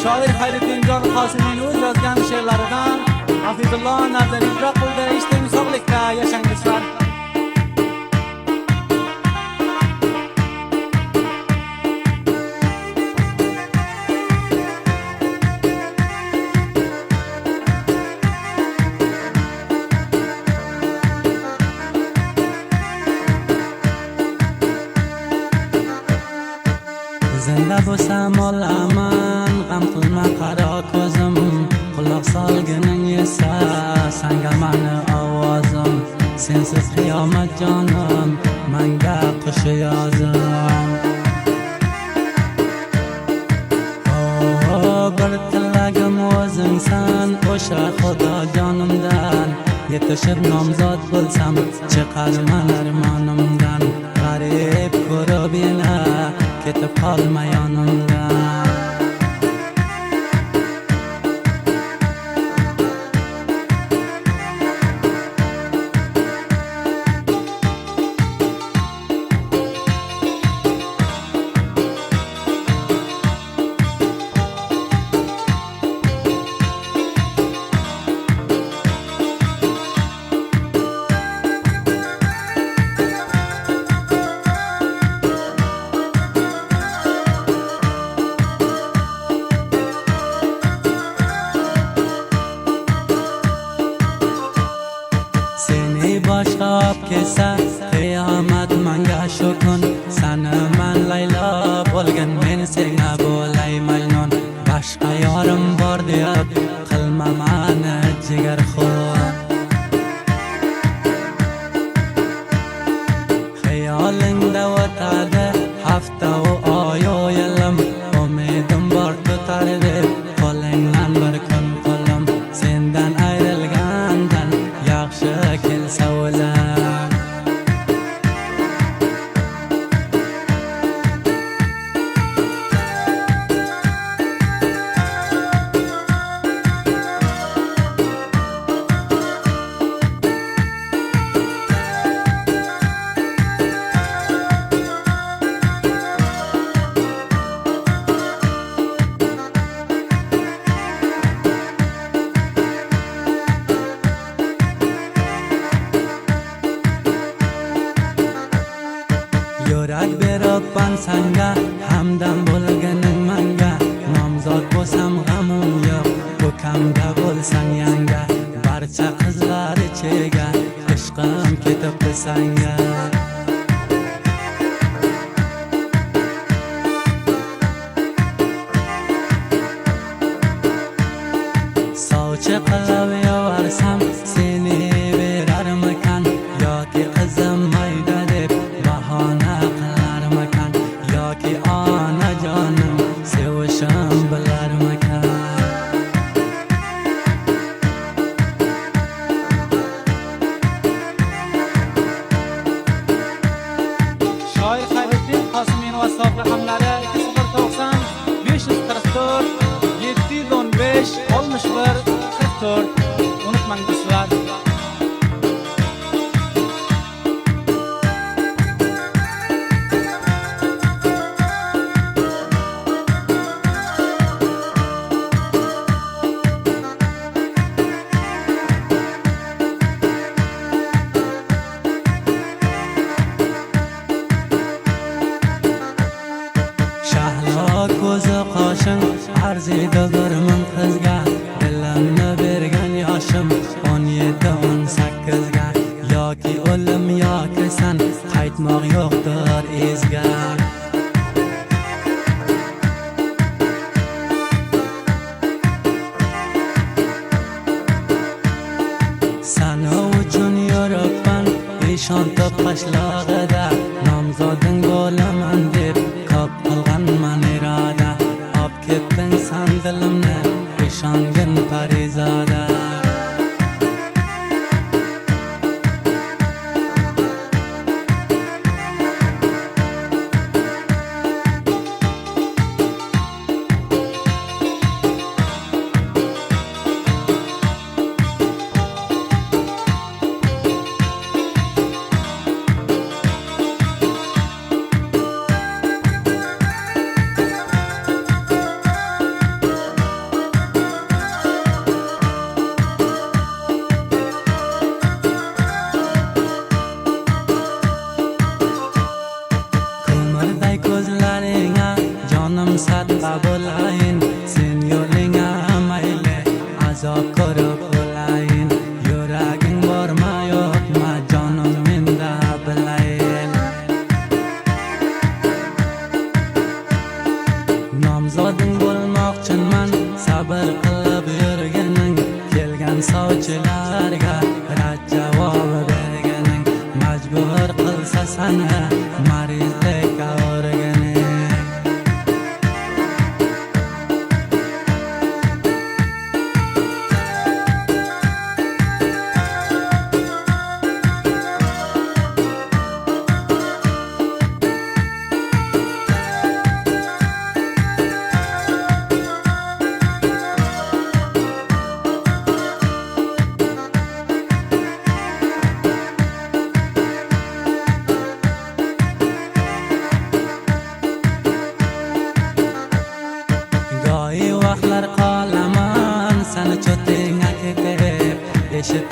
shoir Hayriddinjon Qosimning o'z yozgan she'rlaridan Hafizulloh Nazariy ijro qildi. Eshitdingiz, sog'likda yashangizlar. Zinda bo'lsam olaman, g'am qilma qaro ko'zim. Quloq solgining esa sanga mani ovozim. Sensiz qiyomat jonim, manga qushi yozim. Bir tilagim o'zingsan, o'sha xudo jonimdan. Yetishib nomzod bo'lsam, chiqarman armonimdan. G'arib ko'rib yana ketib qolma yonimdan. Boshqa olib kelsa qiyomat manga shu kun. Sani man Laylo bo'lgan, men senga bo'lay Majnun. Boshqa yorim bor deb qilma mani jigarxo'r. Xayolingda o'tadi hafta u oy u yilim. Umidim bor tutar deb qo'lingdan bir kun qo'lim. Sendan ayrilgandan yaxshi kelsa o'lam. Yurak beribman sanga, hamdam bo'lganing manga. Nomzod bo'lsam g'amim yo'q, ukamda bo'lsang yanga. Barcha qizlar ichiga ishqim ketibdi sanga. Sovchi qilib yovarsam seni berarmikan, yoki qizim mayda deb bahona qilarmikan, yoki onajonim sevishim bilarmikan. Shoir Hayriddin Qosimning WhatsApp raqamlari 2090 544 715 61 44. Unutmang do'stlar. Ko'zi qoshing arziydi bir ming qizga. Dilimni bergan yoshim 17-18 ga. Yoki o'lim yoki san, qaytmoq yo'qdir izga. Sana uchun yuribman eshon top qashlog'ida. Nomzoding bo'laman deb ko'p qilganman iroda. Olib ketding san dilimni, ishongin Parizoda. sadqa bo'layin, sen yo'lingga mayli azob ko'rib o'layin. Yuraging borma yo'qma jonim menda bilayin. Nomzoding bo'lmoqchiman, sabr qilib yurganing, kelgan sovchilarga rad javobi berganing, majbur qilsa sana marizdek o'rganing. Go'yi vaqtlar qolaman seni cho'tingga ketib, eshib